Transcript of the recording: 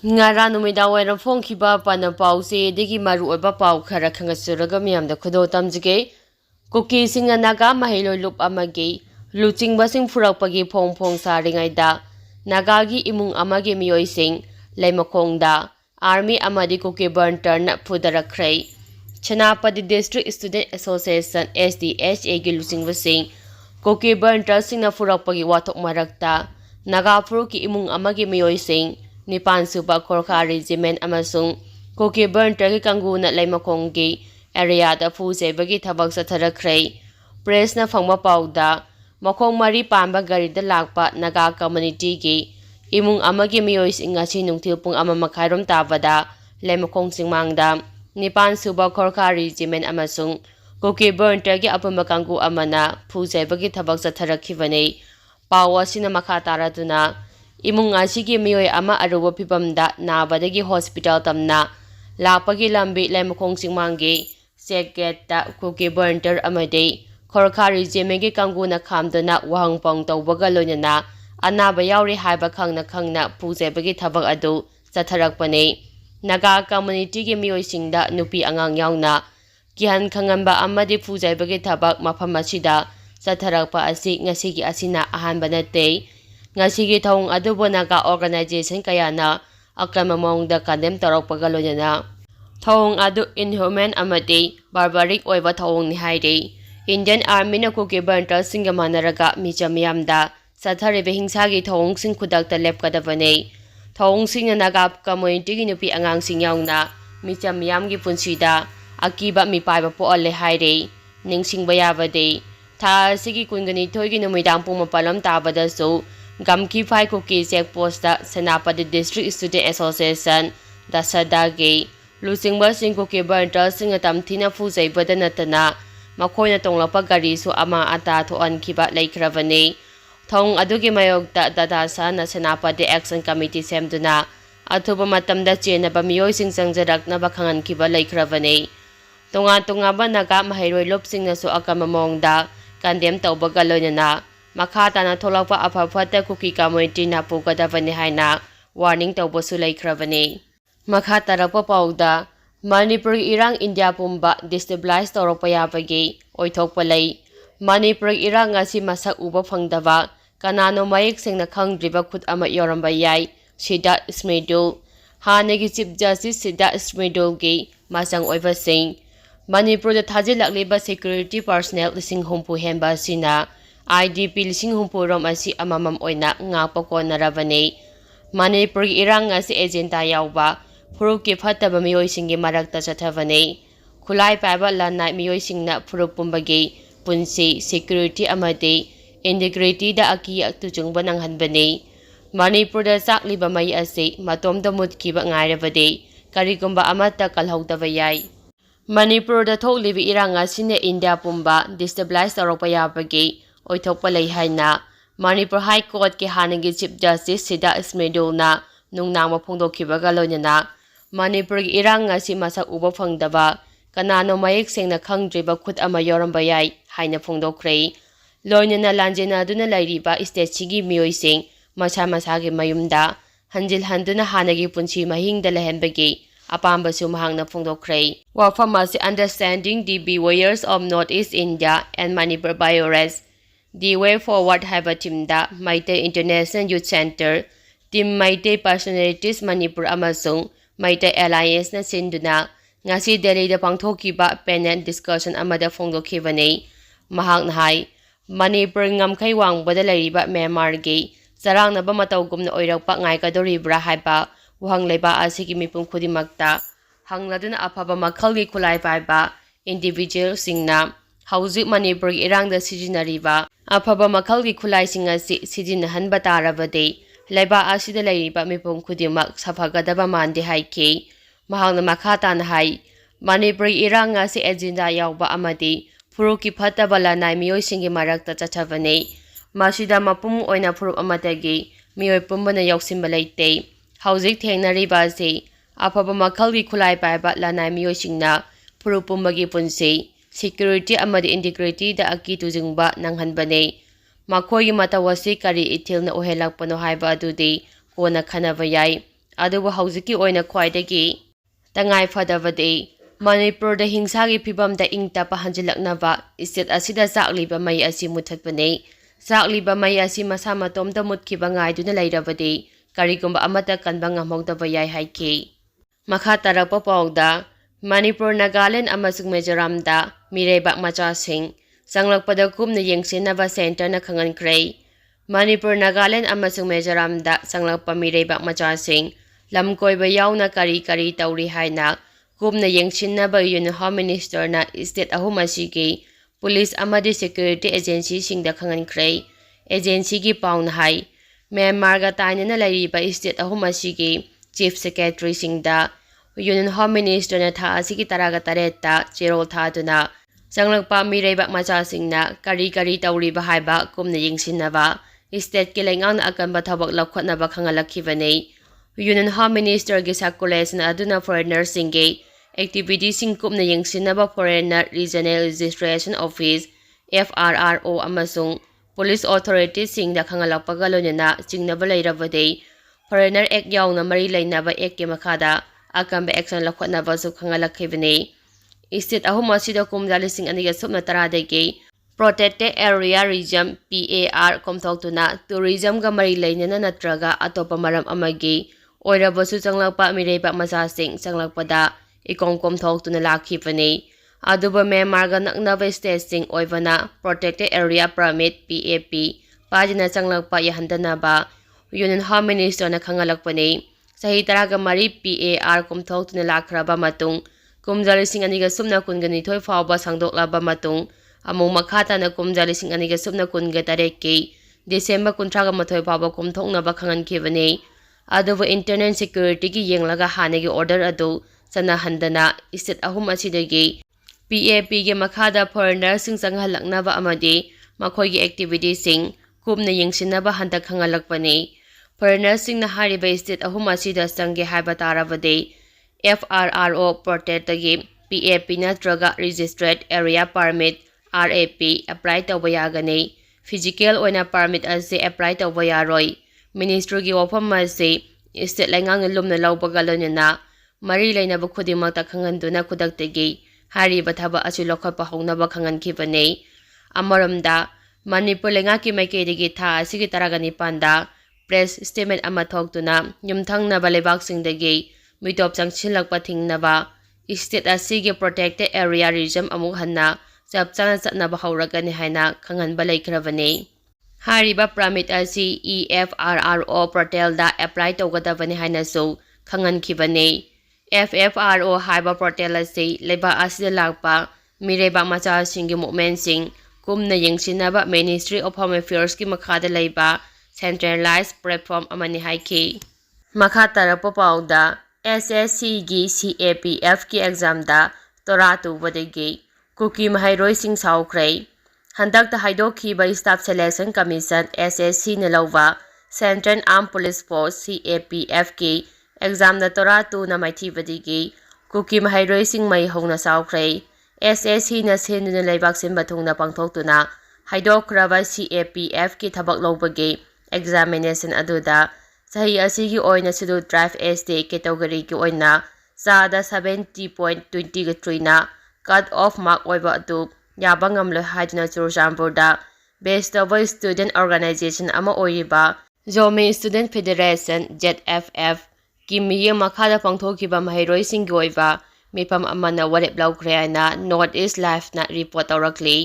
Ngara numida wera phongkhiba pana pause degi maru oba pau khara khangasuraga miyamda khudo tamjige Kuki singa naga maheiroi lup amage luching basing furakpagi phong saringai da nagagi imung amage miyoising Leimakhongda Army amadi Kuki burn turn phudarakhrei Chanapadi District Student Association SDHA gi luching basing Kuki burn turn singna furakpagi wathok marakta naga furuki imung amage miyoising Nipan Suba Korka Regiment amasung Kuki burn turn kanguna Leimakhonggi area da fuse bagi thabak satharakhrei press na phangma pauda makhong mari pamba gari da lakpa naga community gi imung amagi miyois ingasi nungthil pung ama makhairom tabada Leimakhong singmangda Nipan Suba Korka Regiment amasung Kuki burn turn gi apamba kangu amana fuse bagi thabak satharakhibane pawa sina makha taraduna imung asigi miyoi ama aruba pibamda nabadagi hospital tamna lapagi lambi Leimakhong singmangi Seketa Kuki Burnter amade Korkari Jemegi Kanguna Kamdana Wahangpong Taubaga Lunana Anaba Yauri Haiba Kangna Puse Bagi Tabak Adu Satharakpane Naga Community Gi Miyoisingda Nupi Angang Yauna Kihan Kangamba Amadi Puse Bagi Tabak Mapamachida Satharakpa Asi Ngasigi Asina Ahanba Nate Ngasigi Taung Adubo Naga Organization Kayana Akramamongda Kandem Tarakpaga Lunana Thong adu inhuman amati barbaric oiba thong ni haide Indian Army na Kuki Burnter singamanaraga michamyamda satharibe hingsagi thong sing khudakta lepkadabane thong sing na naga community gi nupi angang sing yauna michamyam gi punsida akiba mi paiba po alle haide ningsingba yabade tha sigi kungani thoigi numidang puma palam tabada so gamki phai Kuki checkpost da Senapati District Student Association da sadage Lusing basing Kuki Burnter singa tamthina fuzai badanatana makoina tonglapa gari su ama ata thoan kiba laikravane thong adugi mayogda dadasa na Senapati Action Committee semduna athuba matamda chenaba miyoising sangjarakna bakhangan kiba laikravane tonga ba naga maheiroi lopsing na su akamamongda kandem tawbaga loinana makha tana tholakpa aphafata Kuki community na pugadabane haina warning tawbasu laikravane Makha tarakpa pauda Manipur irang India pumba destabilize tawrakpa yabagi oithokpa lei Manipur irang ngasi masak uba phangdaba kanano mayek sengna khangdriba khut ama yoramba yai Sida Smedul Hanegi Chief Justice Sida Smedul gi masang oiba sing Manipur da thajilakliba security personnel lising humpu hemba sina IDP lising humpu rom asi amamam oina ngakpa ko narabane Manipur irang ngasi agenda yawba Furuki Fataba miyoisingi marakta chathavane Khulai paiba lanai miyoisingna furuk pumbagi punsi security amade integrity da aki tujungba nanghanbane Manipur da sakliba mai ase matomda mutkiba ngairabade karigumba amata kalhogdaba yai Manipur da thoklibi iranga sine India pumba destabilize tawrakpa yabagi oithokpa lei haina Manipur High Court ke hanagi Chief Justice Sida Smedulna nungnangma phongdokhibaga loinana Manipur irang ngasi masak uba phangdaba kanano mayek sengna khangdriba khut ama yoramba yai haina phongdokhrei loinana lanjena duna lairiba state sigi miyoising masa gi mayumda hanjil handuna hanagi punchi mahingda lehenbagi apamba su mahangna phongdokhrei wafamasi understanding the warriors of Northeast India and Manipur Biores the way forward haiba timda Maite International Youth Center Team Maite Personalities Manipur amasung Maite Alliance na sinduna ngasi Delhi da pangthokiba panel discussion amada phongdokhibane mahak na hai Manipur ngamkhai wangbada lairiba Myanmar gi sarangna ba matawgumna oirakpa ngaikadoribra haiba wahang leiba asigi mipum khudimakta hangladuna afaba makhalgi khulai paiba individual singna hauzik Manipur irangda sijinariba afaba makhalgi khulai singasi sijinahanba tarabade Laiba asida lairiba mipum khudimak saphagadaba mande haike mahangna makha tan hai Manipur irang ngasi agenda yawba amadi furuki phataba lanai miyoisingi marakta chathavane masida mapum oina furup amatagi miyoi pumbana yausimba leite hauzik thengnariba se afaba makhalgi khulai paiba lanai miyoisingna furup pumbagi punsi security amadi integrity da aki tujingba nanghanbane Makhoi matawasi kari itil na uhelakpano haiba adudi kona khanaba yai ꯑꯗꯨꯕꯨ ꯍꯧꯖꯤꯛꯀꯤ ꯑꯣꯏꯅ ꯈ꯭ꯋꯥꯏꯗꯒꯤ ꯇꯉꯥꯏ ꯐꯗꯕꯗꯤ ꯃꯅꯤꯄꯨꯔꯗ ꯍꯤꯡꯁꯥꯒꯤ ꯐꯤꯚꯝꯗ ꯏꯪ ꯇꯞꯄ ꯍꯟꯖꯤꯜꯂꯛꯅꯕ state ꯑꯁꯤꯗ ꯆꯥꯛꯂꯤꯕ ꯃꯩ ꯑꯁꯤ ꯃꯨꯠꯊꯠꯄꯅꯤ꯫ ꯆꯥꯛꯂꯤꯕ ꯃꯩ ꯑꯁꯤ ꯃꯁꯥ ꯃꯇꯣꯝꯇ ꯃꯨꯠꯈꯤꯕ ꯉꯥꯏꯗꯨꯅ ꯂꯩꯔꯕꯗꯤ ꯀꯔꯤꯒꯨꯝꯕ ꯑꯃꯠꯇ ꯀꯟꯕ ꯉꯝꯍꯧꯗꯕ ꯌꯥꯏ ꯍꯥꯏꯈꯤ꯫ ꯃꯈꯥ ꯇꯥꯔꯛꯄ ꯄꯥꯎꯗ ꯃꯅꯤꯄꯨꯔ, ꯅꯥꯒꯥꯂꯦꯟ ꯑꯃꯁꯨꯡ ꯃꯤꯖꯣꯔꯥꯝꯗ ꯃꯤꯔꯩꯕꯥꯛ ꯃꯆꯥꯁꯤꯡ ꯆꯪꯂꯛꯄꯗ ꯀꯨꯞꯅ ꯌꯦꯡꯁꯤꯟꯅꯕ ꯁꯦꯟꯇꯔꯅ ꯈꯪꯍꯟꯈ꯭ꯔꯦ꯫ ꯃꯅꯤꯄꯨꯔ, ꯅꯥꯒꯥꯂꯦꯟ ꯑꯃꯁꯨꯡ ꯃꯤꯖꯣꯔꯥꯝꯗ ꯆꯪꯂꯛꯄ ꯃꯤꯔꯩꯕꯥꯛ ꯃꯆꯥꯁꯤꯡ ꯂꯝꯀꯣꯏꯕ ꯌꯥꯎꯅ ꯀꯔꯤ ꯀꯔꯤ ꯇꯧꯔꯤ ꯍꯥꯏꯅ ꯀꯨꯞꯅ ꯌꯦꯡꯁꯤꯟꯅꯕ ꯌꯨꯅꯤꯌꯟ ꯍꯣꯝ ꯃꯤꯅꯤꯁꯇꯔꯅ ꯁ꯭ꯇꯦꯠ ꯑꯍꯨꯝ ꯑꯁꯤꯒꯤ ꯄꯨꯂꯤꯁ ꯑꯃꯗꯤ ꯁꯦꯀ꯭ꯌꯨꯔꯤꯇꯤ ꯑꯦꯖꯦꯟꯁꯤꯁꯤꯡꯗ ꯈꯪꯍꯟꯈ꯭ꯔꯦ꯫ ꯑꯦꯖꯦꯟꯁꯤꯒꯤ ꯄꯥꯎꯅ ꯍꯥꯏ ꯃ꯭ꯌꯥꯟꯃꯥꯔꯒ ꯇꯥꯏꯅꯅ ꯂꯩꯔꯤꯕ ꯁ꯭ꯇꯦꯠ ꯑꯍꯨꯝ ꯑꯁꯤꯒꯤ ꯆꯤꯐ ꯁꯦꯀ꯭ꯔꯦꯇꯔꯤꯁꯤꯡꯗ ꯌꯨꯅꯤꯌꯟ ꯍꯣꯝ ꯃꯤꯅꯤꯁꯇꯔꯅ ꯊꯥ ꯑꯁꯤꯒꯤ 18ꯇ ꯆꯦꯔꯣꯜ ꯊꯥꯗꯨꯅ ꯆꯪꯂꯛꯄ ꯃꯤꯔꯩꯕꯥꯛ ꯃꯆꯥꯁꯤꯡꯅ ꯀꯔꯤ ꯀꯔꯤ ꯇꯧꯔꯤꯕ ꯍꯥꯏꯕ ꯀꯨꯞꯅ ꯌꯦꯡꯁꯤꯟꯅꯕ ꯁ꯭ꯇꯦꯠꯀꯤ ꯂꯩꯉꯥꯛꯅ ꯑꯀꯟꯕ ꯊꯕꯛ ꯂꯧꯈꯠꯅꯕ ꯈꯪꯍꯜꯂꯛꯈꯤꯕꯅꯤ꯫ ꯌꯨꯅꯤꯌꯟ ꯍꯣꯝ ꯃꯤꯅꯤꯁꯇꯔꯒꯤ ꯁꯔꯀꯨꯂꯦꯁꯟ ꯑꯗꯨꯅ ꯐꯣꯔꯦꯅꯔꯁꯤꯡꯒꯤ ꯑꯦꯛꯇꯤꯚꯤꯇꯤꯁꯤꯡ ꯀꯨꯞꯅ ꯌꯦꯡꯁꯤꯟꯅꯕ foreigner regional registration office (FRRO) ꯑꯃꯁꯨꯡ ꯄꯨꯂꯤꯁ ꯑꯣꯊꯣꯔꯤꯇꯤꯁꯤꯡꯗ ꯈꯪꯍꯜꯂꯛꯄꯒ ꯂꯣꯏꯅꯅ ꯆꯤꯡꯅꯕ ꯂꯩꯔꯕꯗꯤ ꯐꯣꯔꯦꯅꯔ ꯑꯦꯛ ꯌꯥꯎꯅ ꯃꯔꯤ ꯂꯩꯅꯕ ꯑꯦꯛꯀꯤ ꯃꯈꯥꯗ ꯑꯀꯟꯕ ꯑꯦꯛꯁꯟ ꯂꯧꯈꯠꯅꯕꯁꯨ ꯈꯪꯍꯜꯂꯛꯈꯤꯕꯅꯤ꯫ ꯁ꯭ꯇꯦꯠ ꯑꯍꯨꯝ ꯑꯁꯤꯗ ꯀꯨꯝꯖꯥ 2010ꯗꯒꯤ ꯄ꯭ꯔꯣꯇꯦꯛꯇꯦꯗ ꯑꯦꯔꯤꯌꯥ ꯔꯤꯖꯝ (PAR) ꯀꯣꯝꯊꯣꯛꯇꯨꯅ ꯇꯨꯔꯤꯖꯝꯒ ꯃꯔꯤ ꯂꯩꯅꯅ ꯅꯠꯇ꯭ꯔꯒ ꯑꯇꯣꯞꯄ ꯃꯔꯝ ꯑꯃꯒꯤ ꯑꯣꯏꯔꯕꯁꯨ ꯆꯪꯂꯛꯄ ꯃꯤꯔꯩꯕꯥꯛ ꯃꯆꯥꯁꯤꯡ ꯆꯪꯂꯛꯄꯗ ꯏꯀꯣꯝ ꯀꯣꯝꯊꯣꯛꯇꯨꯅ ꯂꯥꯛꯈꯤꯕꯅꯤ꯫ ꯑꯗꯨꯕꯨ ꯃ꯭ꯌꯥꯟꯃꯥꯔꯒ ꯅꯛꯅꯕ ꯁ꯭ꯇꯦꯠꯁꯤꯡ ꯑꯣꯏꯕꯅ ꯄ꯭ꯔꯣꯇꯦꯛꯇꯦꯗ ꯑꯦꯔꯤꯌꯥ ꯄꯔꯃꯤꯠ (PAP) ꯄꯥꯏꯗꯅ ꯆꯪꯂꯛꯄ ꯌꯥꯍꯟꯗꯅꯕ ꯌꯨꯅꯤꯌꯟ ꯍꯣꯝ ꯃꯤꯅꯤꯁꯇꯔꯅ ꯈꯪꯍꯜꯂꯛꯄꯅꯤ꯫ ꯆꯍꯤ 13 PAR ꯀꯣꯝꯊꯣꯛꯇꯨꯅ ꯂꯥꯛꯈ꯭ꯔꯕ ꯃꯇꯨꯡ ꯀꯨꯝꯖꯥ 2012 ꯐꯥꯎꯕ ꯁꯥꯡꯗꯣꯛꯂꯕ ꯃꯇꯨꯡ ꯑꯃꯨꯛ ꯃꯈꯥ ꯇꯥꯅ ꯀꯨꯝꯖꯥ 2018ꯀꯤ ꯗꯤꯁꯦꯝꯕꯔ 31 ꯐꯥꯎꯕ ꯀꯣꯝꯊꯣꯛꯅꯕ ꯈꯪꯍꯟꯈꯤꯕꯅꯤ꯫ ꯑꯗꯨꯕꯨ ꯏꯟꯇꯔꯅꯦꯜ ꯁꯦꯀ꯭ꯌꯨꯔꯤꯇꯤꯒꯤ ꯌꯦꯡꯂꯒ ꯍꯥꯟꯅꯒꯤ ꯑꯣꯔꯗꯔ ꯑꯗꯨ ꯆꯠꯅꯍꯟꯗꯅ ꯁ꯭ꯇꯦꯠ ꯑꯍꯨꯝ ꯑꯁꯤꯗꯒꯤ PAPꯒꯤ ꯃꯈꯥꯗ ꯐꯣꯔꯦꯅꯔꯁꯤꯡ ꯆꯪꯍꯜꯂꯛꯅꯕ ꯑꯃꯗꯤ ꯃꯈꯣꯏꯒꯤ ꯑꯦꯛꯇꯤꯚꯤꯇꯤꯁꯤꯡ ꯀꯨꯞꯅ ꯌꯦꯡꯁꯤꯟꯅꯕ ꯍꯟꯗꯛ ꯈꯪꯍꯜꯂꯛꯄꯅꯤ꯫ ꯐꯣꯔꯦꯅꯔꯁꯤꯡꯅ ꯍꯥꯏꯔꯤꯕ ꯁ꯭ꯇꯦꯠ ꯑꯍꯨꯝ ꯑꯁꯤꯗ ꯆꯪꯒꯦ ꯍꯥꯏꯕ ꯇꯥꯔꯕꯗꯤ FRRO ꯄꯣꯔꯇꯦꯜꯗꯒꯤ PAP ꯅꯠꯇ꯭ꯔꯒ ꯔꯦꯖꯤꯁꯇ꯭ꯔꯦꯗ ꯑꯦꯔꯤꯌꯥ ꯄꯔꯃꯤꯠ (RAP) ꯑꯦꯄ꯭ꯂꯥꯏ ꯇꯧꯕ ꯌꯥꯒꯅꯤ꯫ ꯐꯤꯖꯤꯀꯦꯜ ꯑꯣꯏꯅ ꯄꯔꯃꯤꯠ ꯑꯁꯤ ꯑꯦꯄ꯭ꯂꯥꯏ ꯇꯧꯕ ꯌꯥꯔꯣꯏ꯫ ꯃꯤꯅꯤꯁꯇ꯭ꯔꯤꯒꯤ ꯋꯥꯐꯝ ꯑꯁꯤ ꯁ꯭ꯇꯦꯠ ꯂꯩꯉꯥꯛꯅ ꯂꯨꯝꯅ ꯂꯧꯕꯒ ꯂꯣꯏꯅꯅ ꯃꯔꯤ ꯂꯩꯅꯕ ꯈꯨꯗꯤꯡꯃꯛꯇ ꯈꯪꯍꯟꯗꯨꯅ ꯈꯨꯗꯛꯇꯒꯤ ꯍꯥꯏꯔꯤꯕ ꯊꯕꯛ ꯑꯁꯤ ꯂꯧꯈꯠꯄ ꯍꯧꯅꯕ ꯈꯪꯍꯟꯈꯤꯕꯅꯤ꯫ ꯑꯃꯔꯣꯝꯗ ꯃꯅꯤꯄꯨꯔ ꯂꯩꯉꯥꯛꯀꯤ ꯃꯥꯏꯀꯩꯗꯒꯤ ꯊꯥ ꯑꯁꯤꯒꯤ 19ꯗ ꯄ꯭ꯔꯦꯁ ꯁ꯭ꯇꯦꯠꯃꯦꯟꯠ ꯑꯃ ꯊꯣꯛꯇꯨꯅ ꯌꯨꯝꯊꯪꯅꯕ ꯂꯩꯕꯥꯛꯁꯤꯡꯗꯒꯤ ꯃꯤꯇꯣꯞ ꯆꯪꯁꯤꯜꯂꯛꯄ ꯊꯤꯡꯅꯕ ꯁ꯭ꯇꯦꯠ ꯑꯁꯤꯒꯤ ꯄ꯭ꯔꯣꯇꯦꯛꯇꯦꯗ ꯑꯦꯔꯤꯌꯥ ꯔꯤꯖꯝ ꯑꯃꯨꯛ ꯍꯟꯅ ꯆꯞ ꯆꯥꯅ ꯆꯠꯅꯕ ꯍꯧꯔꯒꯅꯤ ꯍꯥꯏꯅ ꯈꯪꯍꯟꯕ ꯂꯩꯈ꯭ꯔꯕꯅꯤ꯫ ꯍꯥꯏꯔꯤꯕ ꯄꯔꯃꯤꯠ ꯑꯁꯤ FRRO ꯄꯣꯔꯇꯦꯜꯗ ꯑꯦꯄ꯭ꯂꯥꯏ ꯇꯧꯒꯗꯕꯅꯤ ꯍꯥꯏꯅꯁꯨ ꯈꯪꯍꯟꯈꯤꯕꯅꯤ꯫ FFRO ꯍꯥꯏꯕ ꯄꯣꯔꯇꯦꯜ ꯑꯁꯤ ꯂꯩꯕꯥꯛ ꯑꯁꯤꯗ ꯂꯥꯛꯄ ꯃꯤꯔꯩꯕꯥꯛ ꯃꯆꯥꯁꯤꯡꯒꯤ ꯃꯨꯞꯃꯦꯟꯠꯁꯤꯡ ꯀꯨꯞꯅ ꯌꯦꯡꯁꯤꯟꯅꯕ ꯃꯤꯅꯤꯁꯇ꯭ꯔꯤ ꯑꯣꯐ ꯍꯣꯝ ꯑꯦꯐꯤꯌꯔꯁꯀꯤ ꯃꯈꯥꯗ ꯂꯩꯕ ꯁꯦꯟꯇ꯭ꯔꯦꯂꯥꯏꯖ ꯄ꯭ꯂꯦꯠꯐꯣꯔꯝ ꯑꯃꯅꯤ ꯍꯥꯏꯈꯤ꯫ ꯃꯈꯥ ꯇꯥꯔꯛꯄ ꯄꯥꯎꯗ SSCꯒꯤ CAPFꯒꯤ ꯑꯦꯛꯖꯥꯝꯗ ꯇꯣꯔꯥ ꯇꯨꯕꯗꯒꯤ ꯀꯨꯀꯤ ꯃꯍꯩꯔꯣꯏꯁꯤꯡ ꯁꯥꯎꯈ꯭ꯔꯦ꯫ ꯍꯟꯗꯛꯇ ꯍꯥꯏꯗꯣꯛꯈꯤꯕ ꯁ꯭ꯇꯥꯐ ꯁꯦꯂꯦꯛꯁꯟ ꯀꯝꯃꯤꯁꯟ (SSCꯅ ꯂꯧꯕ ꯁꯦꯟꯇ꯭ꯔꯦꯜ ꯑꯥꯔꯝ ꯄꯨꯂꯤꯁ ꯐꯣꯔꯁ (CAPFꯒꯤ ꯑꯦꯛꯖꯥꯝꯗ ꯇꯣꯔꯥ ꯇꯨꯅ ꯃꯥꯏꯊꯤꯕꯗꯒꯤ ꯀꯨꯀꯤ ꯃꯍꯩꯔꯣꯏꯁꯤꯡ ꯃꯩ ꯍꯧꯅ ꯁꯥꯎꯈ꯭ꯔꯦ꯫ SSCꯅ ꯁꯤꯟꯗꯨꯅ ꯂꯩꯕꯥꯛ ꯁꯤꯟꯕ ꯊꯨꯡꯅ ꯄꯥꯡꯊꯣꯛꯇꯨꯅ ꯍꯥꯏꯗꯣꯛꯈ꯭ꯔꯕ CAPFꯒꯤ ꯊꯕꯛ ꯂꯧꯕꯒꯤ ꯑꯦꯛꯖꯥꯃꯤꯅꯦꯁꯟ ꯑꯗꯨꯗ ꯆꯍꯤ ꯑꯁꯤꯒꯤ ꯑꯣꯏꯅ ꯁꯦꯗ꯭ꯌꯨꯜ ꯇ꯭ꯔꯥꯏꯕ (ST) ꯀꯦꯇꯦꯒꯣꯔꯤꯒꯤ ꯑꯣꯏꯅ ꯆꯥꯗ 70.23ꯅ ꯀꯠ ꯑꯣꯐ ꯃꯥꯔꯛ ꯑꯣꯏꯕ ꯑꯗꯨ ꯌꯥꯕ ꯉꯝꯂꯣꯏ ꯍꯥꯏꯗꯨꯅ ꯆꯨꯔꯆꯥꯟꯄꯨꯔꯗ ꯕꯦꯖ ꯇꯧꯕ ꯁ꯭ꯇꯨꯗꯦꯟꯠ ꯑꯣꯔꯒꯅꯥꯏꯖꯦꯁꯟ ꯑꯃ ꯑꯣꯏꯔꯤꯕ ꯖꯣꯃꯤ ꯁ꯭ꯇꯨꯗꯦꯟꯠ ꯐꯦꯗꯔꯦꯁꯟ (ZFF)ꯒꯤ ꯃꯤꯠꯌꯦꯡ ꯃꯈꯥꯗ ꯄꯥꯡꯊꯣꯛꯈꯤꯕ ꯃꯍꯩꯔꯣꯏꯁꯤꯡꯒꯤ ꯑꯣꯏꯕ ꯃꯤꯐꯝ ꯑꯃꯅ ꯋꯥꯔꯦꯞ ꯂꯧꯈ꯭ꯔꯦ ꯍꯥꯏꯅ ꯅꯣꯔꯊ ꯏꯁꯠ ꯂꯥꯏꯚꯅ ꯔꯤꯄꯣꯔꯠ ꯇꯧꯔꯛꯂꯤ꯫